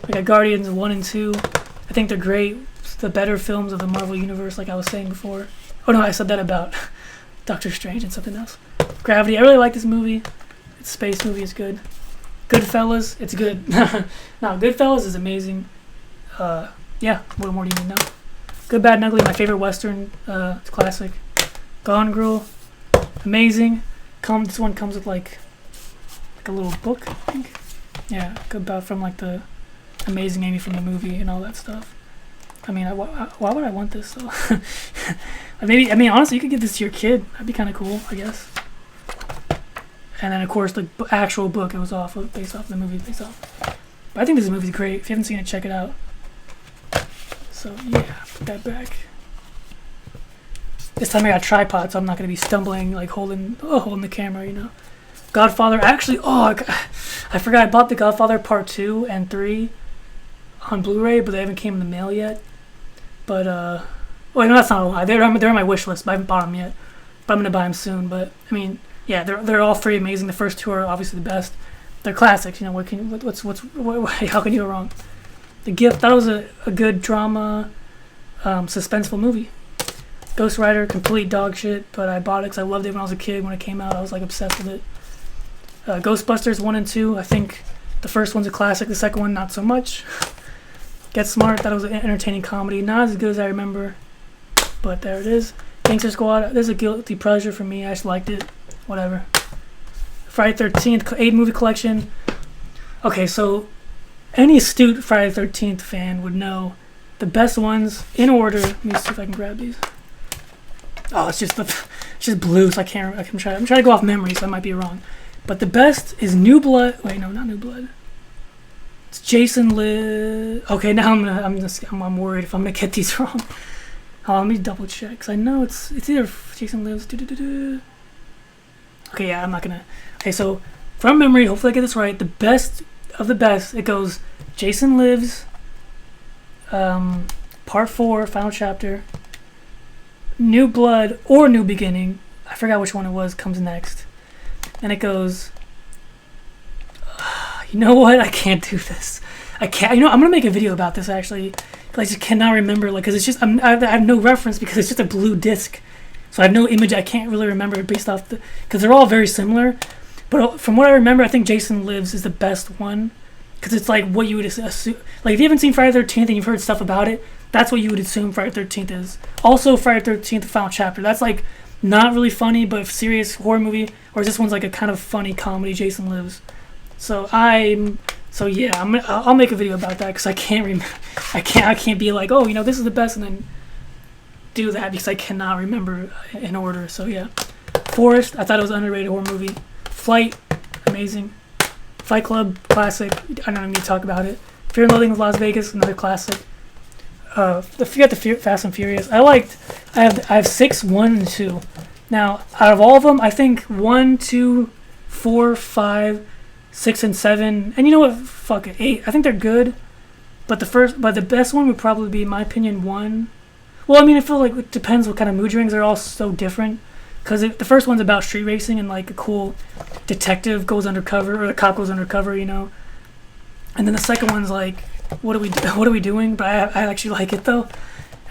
We got Guardians 1 and 2. I think they're great. It's the better films of the Marvel Universe, like I was saying before. Oh no, I said that about Doctor Strange and something else. Gravity, I really like this movie. It's a space movie, it's good. Goodfellas, it's good. No, Goodfellas is amazing. Yeah, what more do you need to know? Good, Bad, and Ugly, my favorite Western. It's classic. Gone Girl, amazing. This one comes with like a little book, I think. Yeah, about from like the Amazing Amy from the movie and all that stuff. I mean, why would I want this though? Honestly, you could give this to your kid. That'd be kind of cool, I guess. And then, of course, the actual book it was based off the movie based off. But I think this movie's great. If you haven't seen it, check it out. So yeah, put that back. This time I got a tripod, so I'm not gonna be stumbling like holding the camera, you know. Godfather. Actually, I forgot I bought the Godfather Part 2 and 3 on Blu-ray, but they haven't came in the mail yet. But no, that's not a lie. They're on my wish list, but I haven't bought them yet. But I'm gonna buy them soon. But I mean, yeah, they're all three amazing. The first two are obviously the best. They're classics, you know. How can you go wrong? The Gift. That was a good drama, suspenseful movie. Ghost Rider, complete dog shit, but I bought it because I loved it when I was a kid. When it came out, I was like obsessed with it. Ghostbusters 1 and 2. I think the first one's a classic. The second one, not so much. Get Smart. That was an entertaining comedy. Not as good as I remember, but there it is. Gangster Squad. This is a guilty pleasure for me. I just liked it. Whatever. Friday 13th 8 movie collection. Okay, so any astute Friday 13th fan would know the best ones in order. Let me see if I can grab these. Oh, it's just blue, so I can't. I'm trying to go off memory, so I might be wrong. But the best is New Blood. Wait, no, not New Blood. It's Jason Lives. Okay, now I'm worried if I'm gonna get these wrong. Oh, let me double check, because I know it's either Jason Lives. Okay, yeah, I'm not gonna. Okay, so from memory, hopefully I get this right. The best of the best. It goes Jason Lives. Part 4, final chapter. New Blood or New Beginning. I forgot which one it was. Comes next, and it goes. You know what? I can't do this. I can't. You know, I'm gonna make a video about this actually. I just cannot remember, like, cause it's just I have no reference because it's just a blue disc, so I have no image. I can't really remember based off because they're all very similar. But from what I remember, I think Jason Lives is the best one because it's like what you would assume. Like if you haven't seen Friday the 13th and you've heard stuff about it, that's what you would assume Friday the 13th is. Also, Friday the 13th, the final chapter. That's like not really funny, but a serious horror movie. Or this one's like a kind of funny comedy. Jason Lives. I'll make a video about that because I can't remember. I can't be like, oh, you know, this is the best, and then do that because I cannot remember in order. So yeah, Forest. I thought it was an underrated horror movie. Flight, amazing. Fight Club, classic. I don't need to talk about it. Fear and Loathing in Las Vegas, another classic. The Fast and Furious. I have 6, 1, and 2. Now, out of all of them, I think 1, 2, 4, 5, 6, and 7, and you know what? Fuck it, 8. I think they're good, but the best one would probably be, in my opinion, 1. Well, I mean, I feel like it depends what kind of mood you're in. They're all so different. Because the first one's about street racing and like a cool detective goes undercover, or the cop goes undercover, you know. And then the second one's like, what are we doing? But I actually like it though.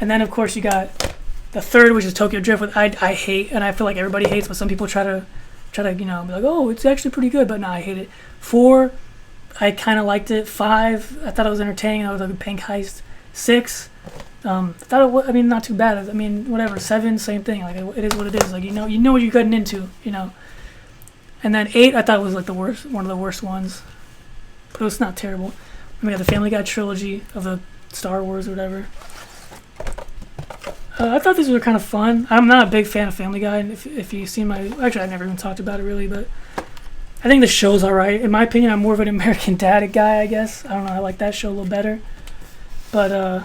And then of course you got the third, which is Tokyo Drift, which I hate, and I feel like everybody hates, but some people try to be like, oh, it's actually pretty good, but no, I hate it. 4, I kind of liked it. 5, I thought it was entertaining. That was like a bank heist. 6, not too bad. I mean, whatever. 7, same thing. Like it is what it is. Like you know what you're getting into. You know. And then 8, I thought was like one of the worst ones, but it was not terrible. We got the Family Guy trilogy of the Star Wars or whatever. I thought these were kind of fun. I'm not a big fan of Family Guy. And if you've seen actually I never even talked about it really, but I think the show's alright. In my opinion, I'm more of an American Dad guy, I guess. I don't know. I like that show a little better, but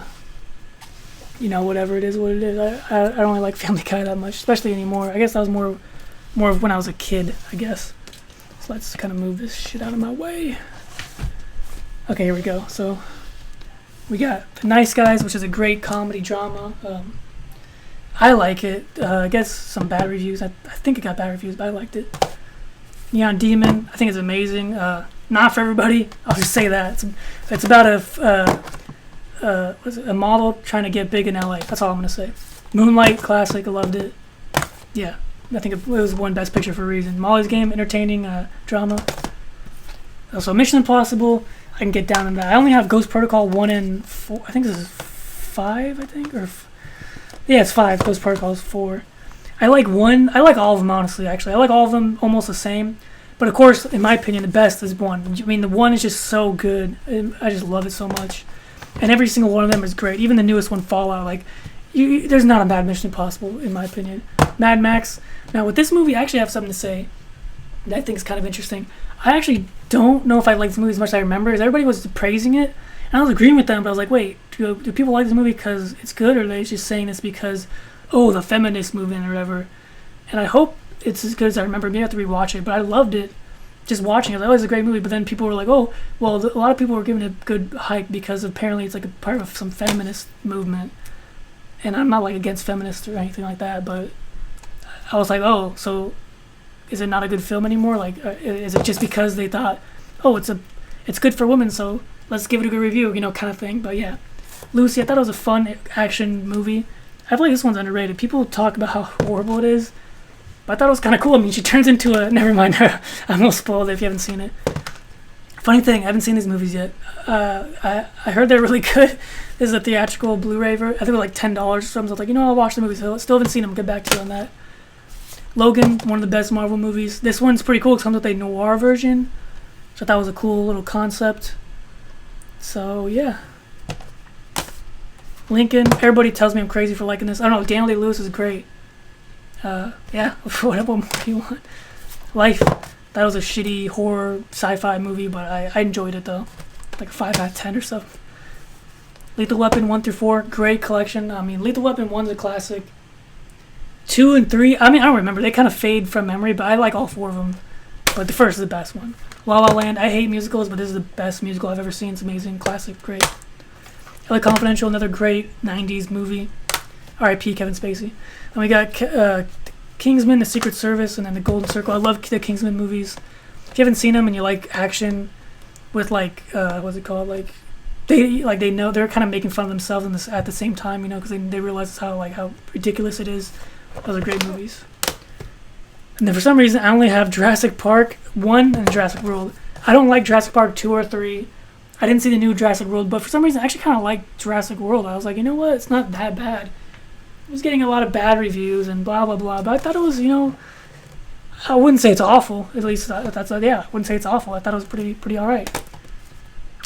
you know, whatever it is, what it is. I don't really like Family Guy that much, especially anymore. I guess that was more of when I was a kid, I guess. So let's kind of move this shit out of my way. Okay, here we go. So we got The Nice Guys, which is a great comedy drama. I like it. I guess some bad reviews. I think it got bad reviews, but I liked it. Neon Demon, I think it's amazing. Not for everybody. I'll just say that. It's about a model trying to get big in LA. That's all I'm gonna say. Moonlight, classic. I loved it. Yeah, I think it was won Best Picture for a reason. Molly's Game, entertaining drama. Also, Mission Impossible. I can get down in that. I only have Ghost Protocol 1 and 4. I think this is 5. Yeah, it's 5. Ghost Protocol is 4. I like 1. I like all of them, honestly. Actually, I like all of them almost the same. But of course, in my opinion, the best is 1. I mean, the 1 is just so good. I just love it so much. And every single one of them is great. Even the newest one, Fallout. Like, there's not a bad Mission Impossible, in my opinion. Mad Max. Now, with this movie, I actually have something to say that I think is kind of interesting. I actually don't know if I like this movie as much as I remember, because everybody was praising it, and I was agreeing with them, but I was like, wait, do people like this movie because it's good, or are they just saying this because, the feminist movement or whatever? And I hope it's as good as I remember. Maybe I have to rewatch it, but I loved it. Just watching it, I was like, oh, it's a great movie, but then people were like, oh, well, a lot of people were giving it a good hype because apparently it's like a part of some feminist movement, and I'm not like against feminists or anything like that, but I was like, oh, so is it not a good film anymore? Like, is it just because they thought, oh, it's good for women, so let's give it a good review, kind of thing. But yeah, Lucy, I thought it was a fun action movie. I feel like this one's underrated. People talk about how horrible it is, but I thought it was kind of cool. I mean, she turns into a... Never mind. I'm gonna spoil it if you haven't seen it. Funny thing, I haven't seen these movies yet. I heard they're really good. This is a theatrical Blu-ray version. I think it was like $10 or something. So I was like, I'll watch the movies. So still haven't seen them. Get back to you on that. Logan, one of the best Marvel movies. This one's pretty cool. It comes with a noir version, which I thought was a cool little concept. So, yeah. Lincoln. Everybody tells me I'm crazy for liking this. I don't know. Daniel Day-Lewis is great. Yeah. Whatever more you want. Life. That was a shitty horror sci-fi movie, but I enjoyed it, though. Like a 5 out of 10 or so. Lethal Weapon 1 through 4. Great collection. I mean, Lethal Weapon 1's a classic. 2 and 3, I mean, I don't remember. They kind of fade from memory, but I like all 4 of them. But the first is the best one. La La Land, I hate musicals, but this is the best musical I've ever seen. It's amazing, classic, great. LA Confidential, another great 90s movie. R.I.P. Kevin Spacey. And we got Kingsman, The Secret Service, and then The Golden Circle. I love the Kingsman movies. If you haven't seen them and you like action with what's it called? Like they know they're kind of making fun of themselves at the same time, because they realize how ridiculous it is. Those are great movies. And then for some reason, I only have Jurassic Park 1 and Jurassic World. I don't like Jurassic Park 2 or 3. I didn't see the new Jurassic World, but for some reason, I actually kind of like Jurassic World. I was like, you know what? It's not that bad. It was getting a lot of bad reviews and blah, blah, blah. But I thought it was, I wouldn't say it's awful. At least I wouldn't say it's awful. I thought it was pretty all right.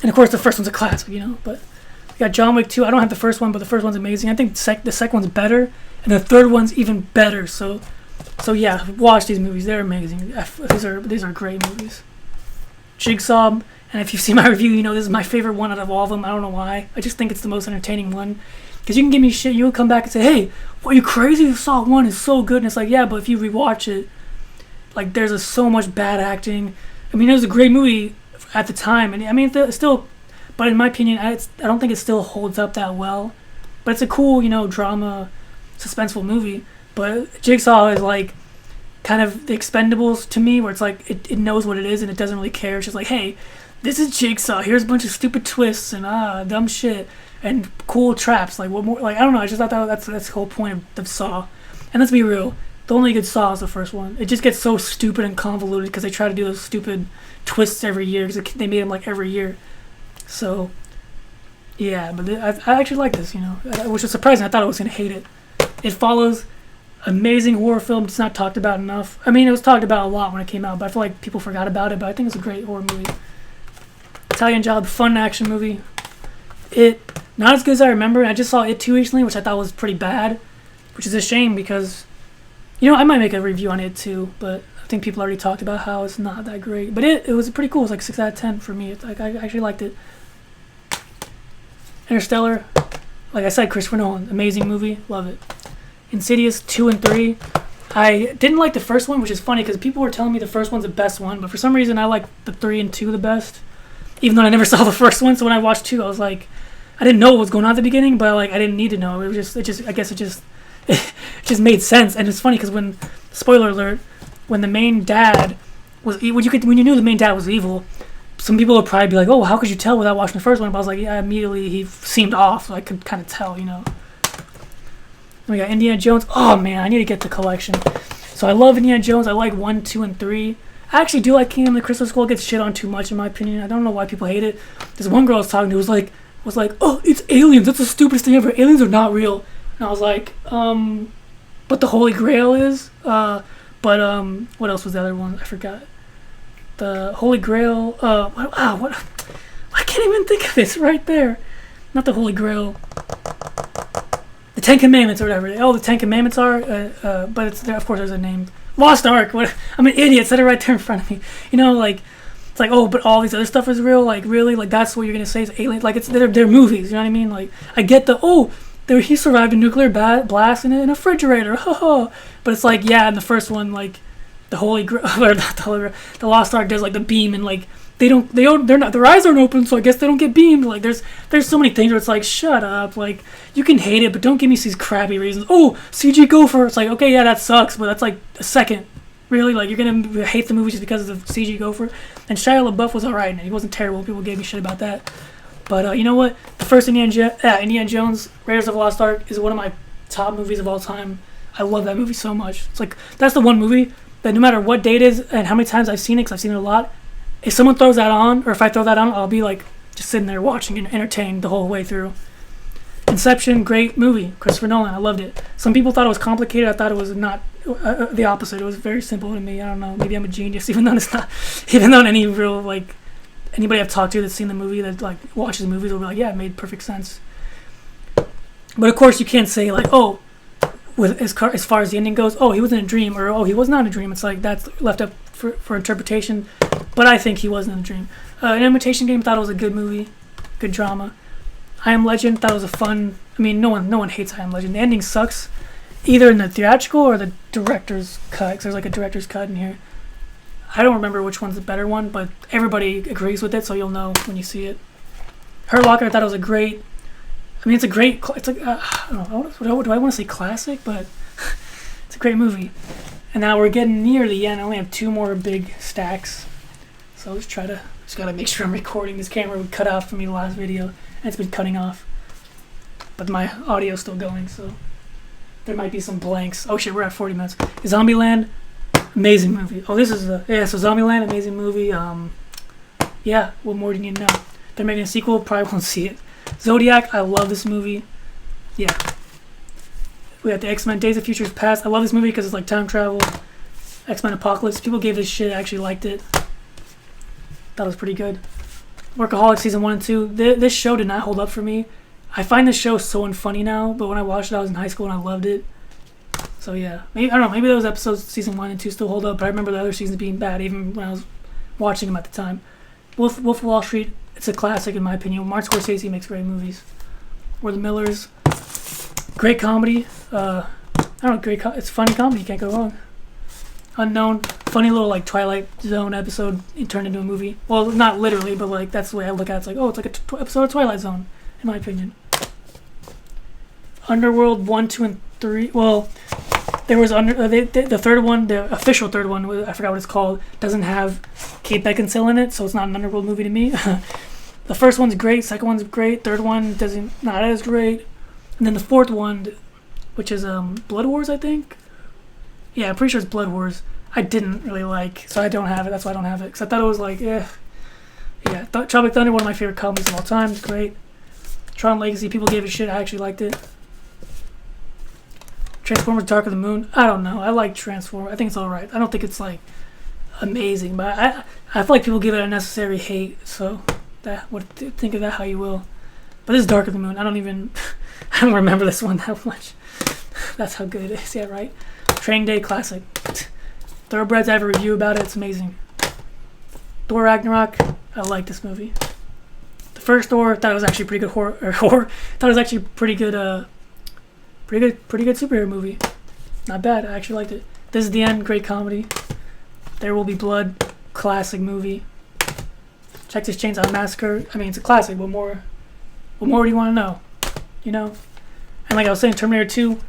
And of course, the first one's a classic, But we got John Wick 2. I don't have the first one, but the first one's amazing. I think the second one's better. And the third one's even better. So yeah, watch these movies. They're amazing. These are great movies. Jigsaw, and if you've seen my review, this is my favorite one out of all of them. I don't know why. I just think it's the most entertaining one. Because you can give me shit, you'll come back and say, hey, what, are you crazy? Saw 1 is so good. And it's like, yeah, but if you rewatch it, like, there's so much bad acting. I mean, it was a great movie at the time. And I mean, it's still, but in my opinion, I don't think it still holds up that well. But it's a cool, drama, suspenseful movie. But Jigsaw is like kind of the Expendables to me, where it's like it knows what it is and it doesn't really care. It's just like, hey, this is Jigsaw. Here's a bunch of stupid twists and dumb shit and cool traps. Like, what more? Like, I don't know. I just thought that's the whole point of Saw. And let's be real, the only good Saw is the first one. It just gets so stupid and convoluted because they try to do those stupid twists every year because they made them like every year. So yeah, but I actually like this. Which was surprising. I thought I was gonna hate it. It follows amazing horror film. It's not talked about enough. I mean, it was talked about a lot when it came out, but I feel like people forgot about it. But I think it's a great horror movie. Italian Job, fun action movie. It not as good as I remember. I just saw It 2 recently, which I thought was pretty bad, which is a shame because, I might make a review on It 2, but I think people already talked about how it's not that great. But it was pretty cool. It's like 6 out of 10 for me. I actually liked it. Interstellar, like I said, Christopher Nolan, amazing movie, love it. Insidious 2 and 3. I didn't like the first one, which is funny because people were telling me the first one's the best one, but for some reason I like the 3 and 2 the best, even though I never saw the first one. So when I watched 2, I was like, I didn't know what was going on at the beginning, but like I didn't need to know. It just made sense. And it's funny because when, spoiler alert, when the main dad was when you knew the main dad was evil, some people would probably be like, oh, how could you tell without watching the first one? But I was like, yeah, immediately he seemed off. So I could kind of tell, you know. And we got Indiana Jones. Oh, man, I need to get the collection. So I love Indiana Jones. I like 1, 2, and 3. I actually do like Kingdom of the Crystal Skull. It gets shit on too much, in my opinion. I don't know why people hate it. There's one girl I was talking to was like, oh, it's aliens. That's the stupidest thing ever. Aliens are not real. And I was like, but the Holy Grail is. But what else was the other one? I forgot. The Holy Grail. What? I can't even think of this right there. Not the Holy Grail. The Ten Commandments or whatever. Oh, the Ten Commandments are. But it's there. Of course, there's a name. Lost Ark. What? I'm an idiot. Said it right there in front of me. You know, like it's like, oh, but all these other stuff is real. Like really, like that's what you're gonna say is alien. Like they're movies. You know what I mean? Like I get he survived a nuclear blast in a refrigerator. But it's like, yeah, in the first one, like the Holy Grail, or not the Holy Grail, the Lost Ark does like the beam, and like they're not, their eyes aren't open, so I guess they don't get beamed. Like there's so many things where it's like, shut up, like you can hate it, but don't give me these crappy reasons. Oh, CG Gopher. It's like, okay, yeah, that sucks, but that's like a second. Really, like you're gonna hate the movie just because of the CG Gopher. And Shia LaBeouf was alright, and he wasn't terrible. People gave me shit about that. But you know what? The first Indiana Jones, Raiders of the Lost Ark, is one of my top movies of all time. I love that movie so much. It's like, that's the one movie that no matter what date it is and how many times I've seen it, because I've seen it a lot, if someone throws that on, or if I throw that on, I'll be like just sitting there watching and entertained the whole way through. Inception, great movie. Christopher Nolan, I loved it. Some people thought it was complicated. I thought it was not the opposite. It was very simple to me. I don't know. Maybe I'm a genius, even though it's not. Even though any real, like, anybody I've talked to that's seen the movie, that like watches the movies, will be like, yeah, it made perfect sense. But of course, you can't say like, oh, as far as the ending goes, oh, he was in a dream, or oh, he was not in a dream. It's like that's left up for interpretation. But I think he wasn't in a dream. An Imitation Game, thought it was a good movie, good drama. I Am Legend, thought it was a fun. I mean, no one hates I Am Legend. The ending sucks, either in the theatrical or the director's cut. Because there's like a director's cut in here. I don't remember which one's the better one, but everybody agrees with it, so you'll know when you see it. Hurt Locker, I thought it was a great. I mean, it's a great. It's like I don't know. Do I want to say classic? But it's a great movie. And now we're getting near the end. I only have 2 more big stacks, so let's try to. Just gotta make sure I'm recording. This camera would cut off for me the last video, and it's been cutting off. But my audio's still going, so there might be some blanks. Oh shit, we're at 40 minutes. Zombieland, amazing movie. Oh, this is so Zombieland, amazing movie. Yeah, what more do you need to know? They're making a sequel, probably won't see it. Zodiac, I love this movie. Yeah. We got the X-Men, Days of Futures Past. I love this movie because it's like time travel. X-Men Apocalypse. People gave this shit. I actually liked it. Thought it was pretty good. Workaholics season 1 and 2. This show did not hold up for me. I find this show so unfunny now, but when I watched it, I was in high school and I loved it. So yeah, maybe I don't know. Maybe those episodes, season 1 and 2, still hold up. But I remember the other seasons being bad, even when I was watching them at the time. Wolf of Wall Street. It's a classic in my opinion. Martin Scorsese makes great movies. We're the Millers. Great comedy. I don't know. It's funny comedy. You can't go wrong. Unknown. Funny little like Twilight Zone episode turned into a movie. Well, not literally, but like that's the way I look at it. It's like, oh, it's like a episode of Twilight Zone, in my opinion. Underworld 1, 2, and 3. Well, there was the third one, the official third one. I forgot what it's called. Doesn't have Kate Beckinsale in it, so it's not an Underworld movie to me. The first one's great. Second one's great. Third one not as great. And then the fourth one, which is Blood Wars, I think. Yeah, I'm pretty sure it's Blood Wars. I didn't really like, so I don't have it. That's why I don't have it. Because I thought it was like, Yeah, Tropic Thunder, one of my favorite comedies of all time. It's great. Tron Legacy, people gave it shit. I actually liked it. Transformers Dark of the Moon. I don't know. I like Transformers. I think it's alright. I don't think it's like amazing, but I feel like people give it unnecessary hate. So think of that how you will. But this is Dark of the Moon. I don't remember this one that much. That's how good it is. Yeah, right. Training Day classic. Thoroughbreds, I have a review about it. It's amazing. Thor Ragnarok. I like this movie. The first Thor, thought it was actually pretty good horror. Thought it was actually pretty good. Pretty good superhero movie. Not bad. I actually liked it. This is the End. Great comedy. There Will Be Blood. Classic movie. Texas Chainsaw Massacre. I mean, it's a classic. What more do you want to know? You know. And like I was saying, Terminator 2.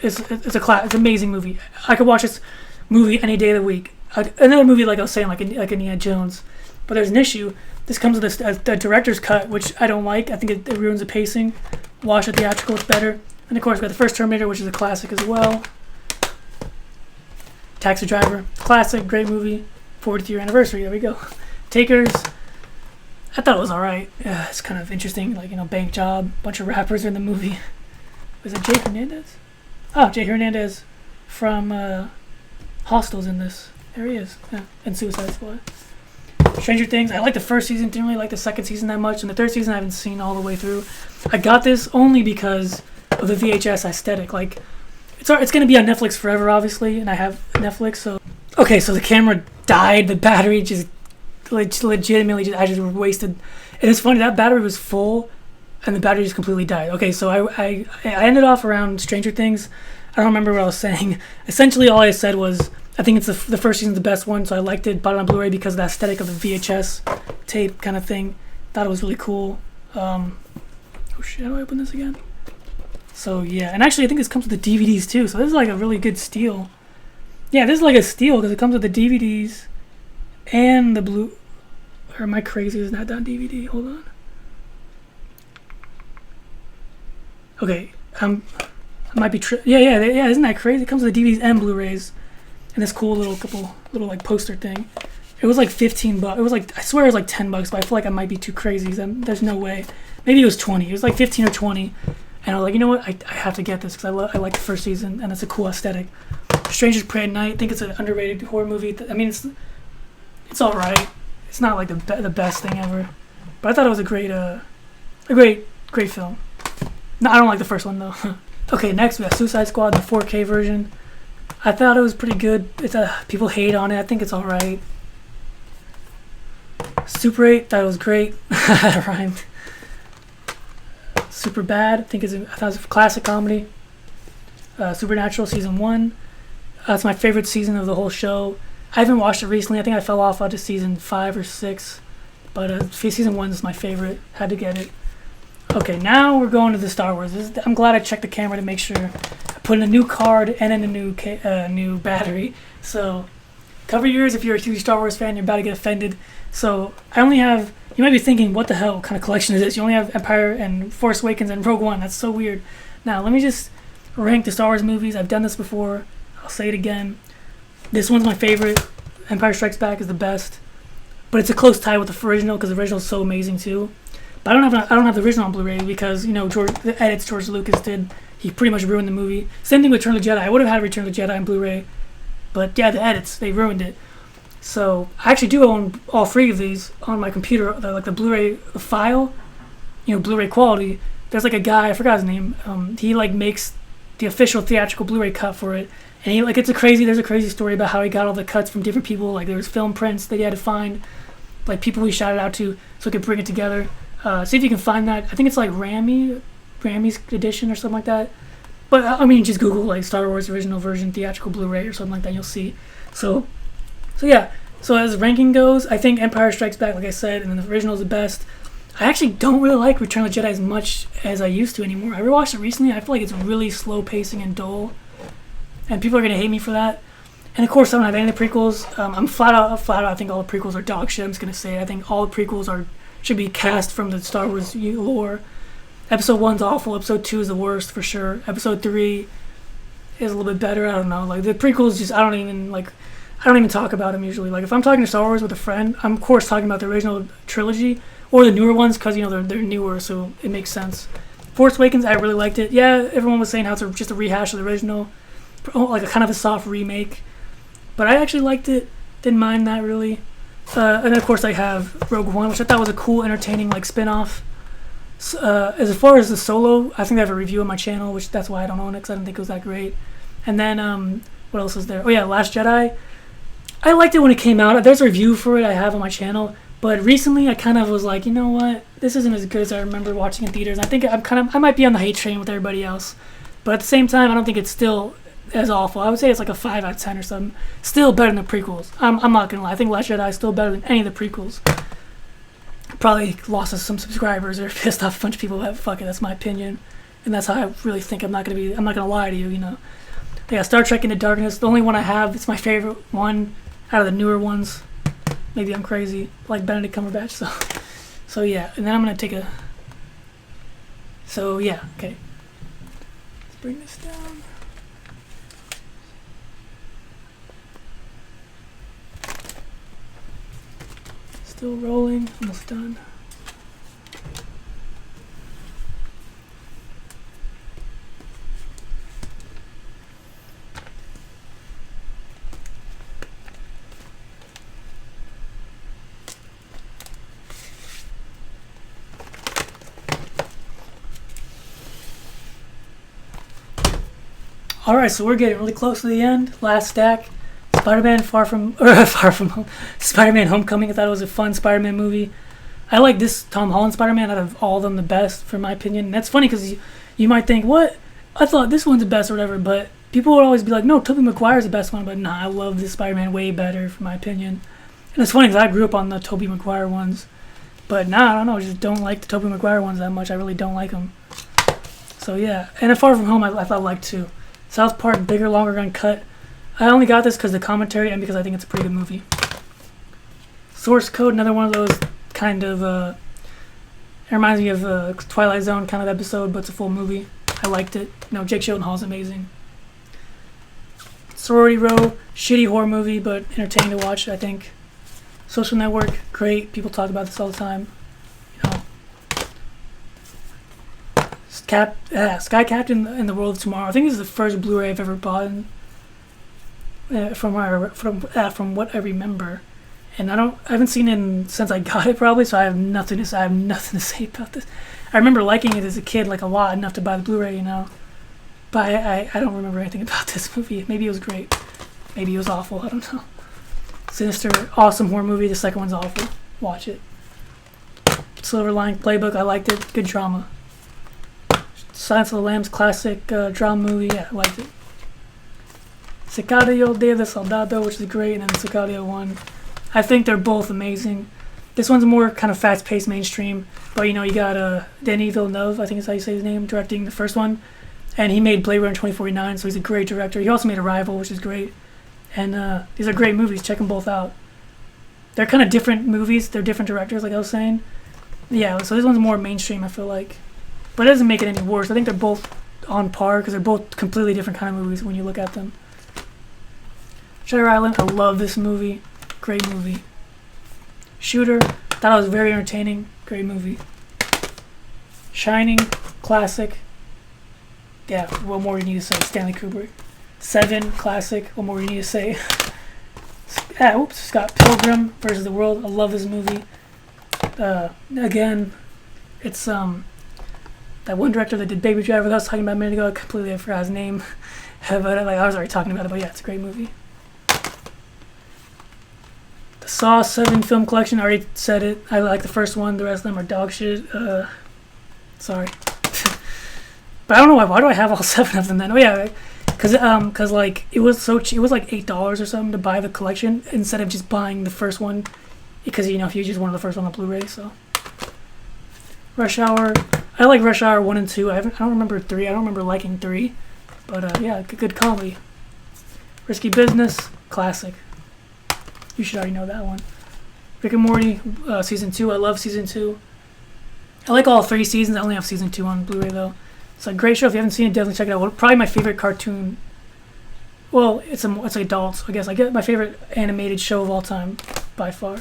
It's an amazing movie. I could watch this movie any day of the week. Another movie like I was saying, like Indiana Jones. But there's an issue. This comes with a director's cut, which I don't like. I think it ruins the pacing. Watch the theatrical, it's better. And of course, we got the first Terminator, which is a classic as well. Taxi Driver, classic, great movie. 40th year anniversary, there we go. Takers, I thought it was alright. Yeah, it's kind of interesting, like, bank job, bunch of rappers are in the movie. Was it Jay Hernandez? Oh, Jay Hernandez from Hostel's in this. There he is. Yeah, and Suicide Squad. Stranger Things, I like the first season, didn't really like the second season that much, and the third season I haven't seen all the way through. I got this only because of the VHS aesthetic. Like, it's going to be on Netflix forever, obviously, and I have Netflix, so... Okay, so the camera died, the battery just legitimately I just wasted. And it's funny, that battery was full, and the battery just completely died. Okay, so I ended off around Stranger Things. I don't remember what I was saying. Essentially, all I said was, I think it's the first season's the best one, so I liked it. Bought it on Blu-ray because of the aesthetic of the VHS tape kind of thing. Thought it was really cool. Oh shit, how do I open this again? So yeah, and actually I think this comes with the DVDs too, so this is like a really good steal. Yeah, this is like a steal because it comes with the DVDs and the blue... Or am I crazy? It's not that on DVD. Hold on. Okay, I might be... Yeah, isn't that crazy? It comes with the DVDs and Blu-rays. And this cool little like poster thing. It was like $15. It was like, I swear it was like $10, but I feel like I might be too crazy. There's no way. Maybe it was 20. It was like 15 or 20. And I was like, you know what? I have to get this because I like the first season and it's a cool aesthetic. Strangers Prey at Night. I think it's an underrated horror movie. I mean, it's all right. It's not like the best thing ever, but I thought it was a great film. No, I don't like the first one though. Okay, next we have Suicide Squad, the 4K version. I thought it was pretty good. People hate on it. I think it's all right. Super 8, thought it was great. That rhymed. Super Bad, I thought it was a classic comedy. Supernatural season 1. That's my favorite season of the whole show. I haven't watched it recently. I think I fell off onto season 5 or 6. But season 1 is my favorite. Had to get it. Okay, now we're going to the Star Wars. I'm glad I checked the camera to make sure I put in a new card and in a new battery. So cover your ears if you're a huge Star Wars fan. You're about to get offended. So I only have... You might be thinking, what the hell kind of collection is this? You only have Empire and Force Awakens and Rogue One. That's so weird. Now, let me just rank the Star Wars movies. I've done this before. I'll say it again. This one's my favorite. Empire Strikes Back is the best. But it's a close tie with the original because the original is so amazing too. But I don't have the original on Blu-ray because, the edits George Lucas did, he pretty much ruined the movie. Same thing with Return of the Jedi. I would have had Return of the Jedi on Blu-ray. But yeah, the edits, they ruined it. So I actually do own all 3 of these on my computer, the Blu-ray file, Blu-ray quality. There's like a guy, I forgot his name. He like makes the official theatrical Blu-ray cut for it, and there's a crazy story about how he got all the cuts from different people. Like there was film prints that he had to find, like people he shouted out to, so he could bring it together. See if you can find that. I think it's like Grammy's edition or something like that. But I mean, just Google like Star Wars original version theatrical Blu-ray or something like that. You'll see. So yeah, so as ranking goes, I think Empire Strikes Back, like I said, and then the original is the best. I actually don't really like Return of the Jedi as much as I used to anymore. I rewatched it recently. I feel like it's really slow pacing and dull, and people are gonna hate me for that. And of course, I don't have any of the prequels. I'm flat out. I think all the prequels are dog shit. I'm just gonna say it. I think all the prequels should be cast from the Star Wars lore. Episode 1's awful. Episode 2 is the worst for sure. Episode 3 is a little bit better. I don't know. Like the prequels, just I don't even talk about them usually. Like if I'm talking to Star Wars with a friend, I'm of course talking about the original trilogy or the newer ones because they're newer, so it makes sense. Force Awakens, I really liked it. Yeah, everyone was saying how it's just a rehash of the original, like a kind of a soft remake, but I actually liked it. Didn't mind that really. And of course I have Rogue One, which I thought was a cool, entertaining like spin-off. As far as the Solo, I think I have a review on my channel, which that's why I don't own it because I didn't think it was that great. And then what else is there? Oh yeah, Last Jedi. I liked it when it came out. There's a review for it I have on my channel. But recently, I kind of was like, you know what? This isn't as good as I remember watching in theaters. I think I might be on the hate train with everybody else. But at the same time, I don't think it's still as awful. I would say it's like a 5 out of 10 or something. Still better than the prequels. I'm not gonna lie. I think Last Jedi is still better than any of the prequels. Probably lost us some subscribers or pissed off a bunch of people. But fuck it, that's my opinion, and that's how I really think. I'm not gonna lie to you. Yeah, Star Trek Into Darkness. The only one I have. It's my favorite one out of the newer ones. Maybe I'm crazy, like Benedict Cumberbatch. So yeah. And then I'm gonna take a. So yeah, okay. Let's bring this down. Still rolling, almost done. Alright, so we're getting really close to the end. Last stack. Spider-Man Far From Home. Spider-Man Homecoming. I thought it was a fun Spider-Man movie. I like this Tom Holland Spider-Man out of all of them the best, for my opinion. And that's funny because you might think, what? I thought this one's the best or whatever, but people would always be like, no, Tobey Maguire's the best one. But nah, I love this Spider-Man way better, for my opinion. And it's funny because I grew up on the Tobey Maguire ones. But nah, I don't know, I just don't like the Tobey Maguire ones that much. I really don't like them. So yeah. And Far From Home, I thought I liked too. South Park, bigger, longer run cut. I only got this because of the commentary and because I think it's a pretty good movie. Source Code, another one of those kind of, it reminds me of a Twilight Zone kind of episode, but it's a full movie. I liked it. You know, Jake Gyllenhaal's amazing. Sorority Row, shitty horror movie, but entertaining to watch, I think. Social Network, great. People talk about this all the time. You know. Sky Captain in the World of Tomorrow. I think this is the first Blu-ray I've ever bought. From what I remember, and I haven't seen it since I got it probably, so I have nothing to say about this. I remember liking it as a kid like a lot, enough to buy the Blu-ray, you know, but I don't remember anything about this movie. Maybe it was great, maybe it was awful, I don't know. Sinister, awesome horror movie. The second one's awful. Watch it. Silver Lining Playbook, I liked it. Good drama. Silence of the Lambs, classic drama movie. Yeah, I liked it. Sicario, Day of the Soldado, which is great, and then the Sicario one. I think they're both amazing. This one's more kind of fast-paced mainstream, but you know, you got Denis Villeneuve, I think is how you say his name, directing the first one, and he made Blade Runner 2049, so he's a great director. He also made Arrival, which is great, and these are great movies. Check them both out. They're kind of different movies. They're different directors, like I was saying. Yeah, so this one's more mainstream, I feel like, but it doesn't make it any worse. I think they're both on par because they're both completely different kind of movies when you look at them. Shutter Island, I love this movie. Great movie. Shooter, thought it was very entertaining. Great movie. Shining, classic. Yeah, what more do you need to say? Stanley Kubrick. Seven, classic. What more do you need to say? Scott Pilgrim versus the World. I love this movie. Again, it's that one director that did Baby Driver that I was talking about a minute ago. I completely forgot his name. But I was already talking about it, but yeah, it's a great movie. Saw 7 film collection, I already said it. I like the first one, the rest of them are dog shit. Sorry. But I don't know why do I have all 7 of them then? Oh yeah, cause like it was so cheap. It was like $8 or something to buy the collection instead of just buying the first one, because you know, if you just wanted the first one on Blu-ray. So Rush Hour, I like Rush Hour 1 and 2. I don't remember 3. I don't remember liking 3, but yeah, good comedy. Risky Business, classic. You should already know that one. Rick and Morty, season 2. I love season 2. I like all 3 seasons. I only have season 2 on Blu-ray though. It's a great show. If you haven't seen it, definitely check it out. Probably my favorite cartoon. Well, it's adults, I guess. I get my favorite animated show of all time by far.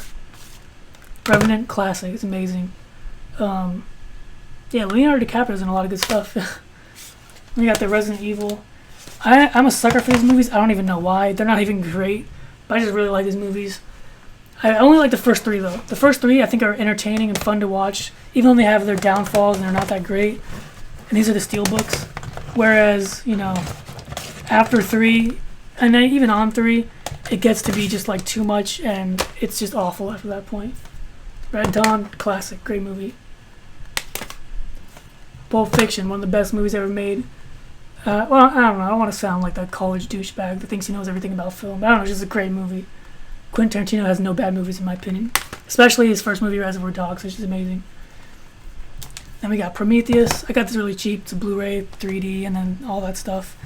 Revenant, classic. It's amazing. Yeah, Leonardo DiCaprio's in a lot of good stuff. We got the Resident Evil. I'm a sucker for these movies. I don't even know why. They're not even great. But I just really like these movies. I only like the first 3 though. The first 3 I think are entertaining and fun to watch, even though they have their downfalls and they're not that great. And these are the steelbooks. Whereas, you know, after 3, and then even on 3, it gets to be just like too much, and it's just awful after that point. Red Dawn, classic, great movie. Pulp Fiction, one of the best movies ever made. Well, I don't know. I don't want to sound like that college douchebag that thinks he knows everything about film. But I don't know. It's just a great movie. Quentin Tarantino has no bad movies in my opinion. Especially his first movie, Reservoir Dogs, which is amazing. Then we got Prometheus. I got this really cheap. It's a Blu-ray, 3D, and then all that stuff.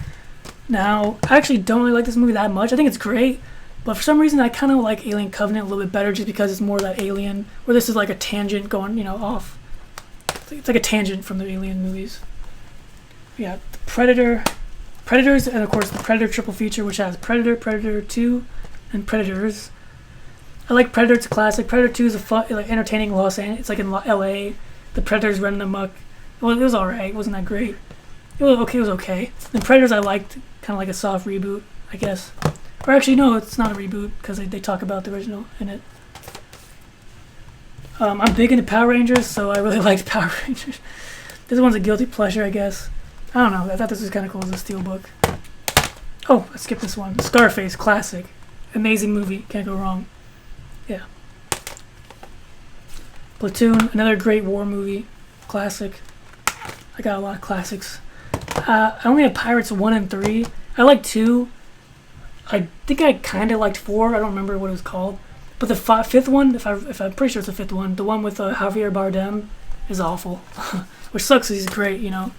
Now, I actually don't really like this movie that much. I think it's great, But for some reason, I kind of like Alien Covenant a little bit better, just because it's more that Alien, where this is like a tangent going, off. It's like a tangent from the Alien movies. Yeah, the Predators, and of course the Predator triple feature, which has Predator, Predator 2, and Predators. I like Predator. It's a classic. Predator 2 is a fun, like entertaining Los Angeles. It's like in L.A. The Predators running amok. Well, it was alright. It wasn't that great. It was okay. It was okay. And Predators I liked, kind of like a soft reboot, I guess. Or actually, no, it's not a reboot, because they talk about the original in it. I'm big into Power Rangers, so I really liked Power Rangers. This one's a guilty pleasure, I guess. I don't know. I thought this was kind of cool as a steelbook. Oh, I skipped this one. Scarface, classic. Amazing movie. Can't go wrong. Yeah. Platoon, another great war movie. Classic. I got a lot of classics. I only have Pirates 1 and 3. I like 2. I think I kind of liked 4. I don't remember what it was called. But the fifth one, if I'm pretty sure it's the fifth one, the one with Javier Bardem, is awful. Which sucks because he's great, No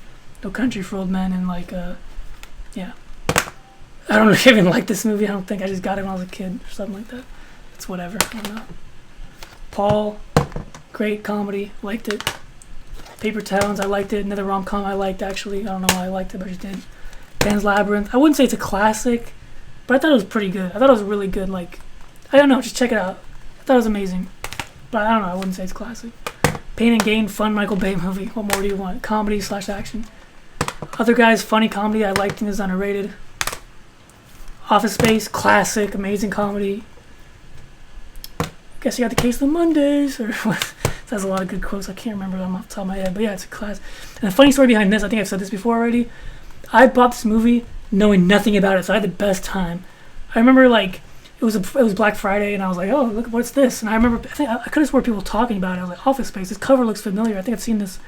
Country for Old Men, and yeah. I don't even like this movie. I don't think I just got it when I was a kid or something like that. It's whatever. I don't know. Paul, great comedy. Liked it. Paper Towns, I liked it. Another rom-com I liked, actually. I don't know why I liked it, but I just did. Pan's Labyrinth. I wouldn't say it's a classic, but I thought it was pretty good. I thought it was really good. I don't know. Just check it out. I thought it was amazing. But I don't know. I wouldn't say it's classic. Pain and Gain, fun Michael Bay movie. What more do you want? Comedy / action. Other Guys, funny comedy. I liked it. It's underrated. Office Space, classic, amazing comedy. Guess you got The Case of the Mondays, or what? It has a lot of good quotes. I can't remember them off the top of my head, but yeah, it's a class. And the funny story behind this, I think I've said this before already. I bought this movie knowing nothing about it, so I had the best time. I remember it was Black Friday, and I was like, oh, look, what's this? And I remember, I could have sworn people talking about it. I was like, Office Space. This cover looks familiar. I think I've seen this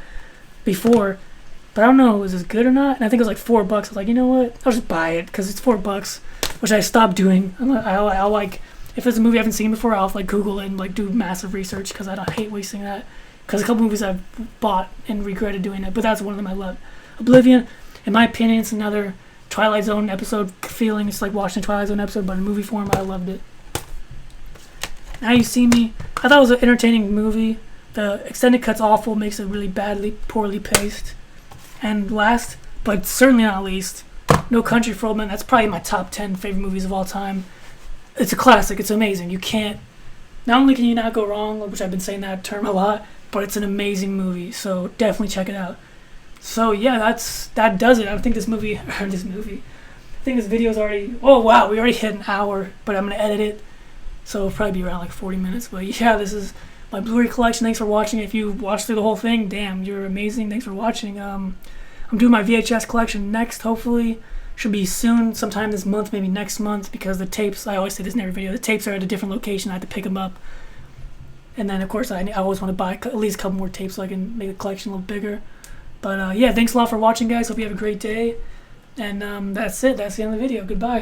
before, but I don't know, is this good or not? And I think it was like $4. I was like, you know what? I'll just buy it because it's $4, which I stopped doing. I'll if there's a movie I haven't seen before, I'll Google it and do massive research, because I hate wasting that. Because a couple movies I've bought and regretted doing it, but that's one of them I love. Oblivion, in my opinion, it's another Twilight Zone episode feeling. It's like watching a Twilight Zone episode, but in movie form. I loved it. Now You See Me. I thought it was an entertaining movie. The extended cut's awful, makes it really poorly paced. And last, but certainly not least, No Country for Old Men. That's probably my top 10 favorite movies of all time. It's a classic. It's amazing. Not only can you not go wrong, which I've been saying that term a lot, but it's an amazing movie. So definitely check it out. So yeah, that does it. I think this video is already, oh wow, we already hit an hour, but I'm going to edit it. So it'll probably be around 40 minutes. But yeah, this is my Blu-ray collection. Thanks for watching. If you watched through the whole thing, damn, you're amazing. Thanks for watching. I'm doing my VHS collection next, hopefully. Should be soon, sometime this month, maybe next month, because the tapes, I always say this in every video, the tapes are at a different location. I have to pick them up. And then, of course, I always want to buy at least a couple more tapes so I can make the collection a little bigger. But yeah, thanks a lot for watching, guys. Hope you have a great day. And that's it. That's the end of the video. Goodbye.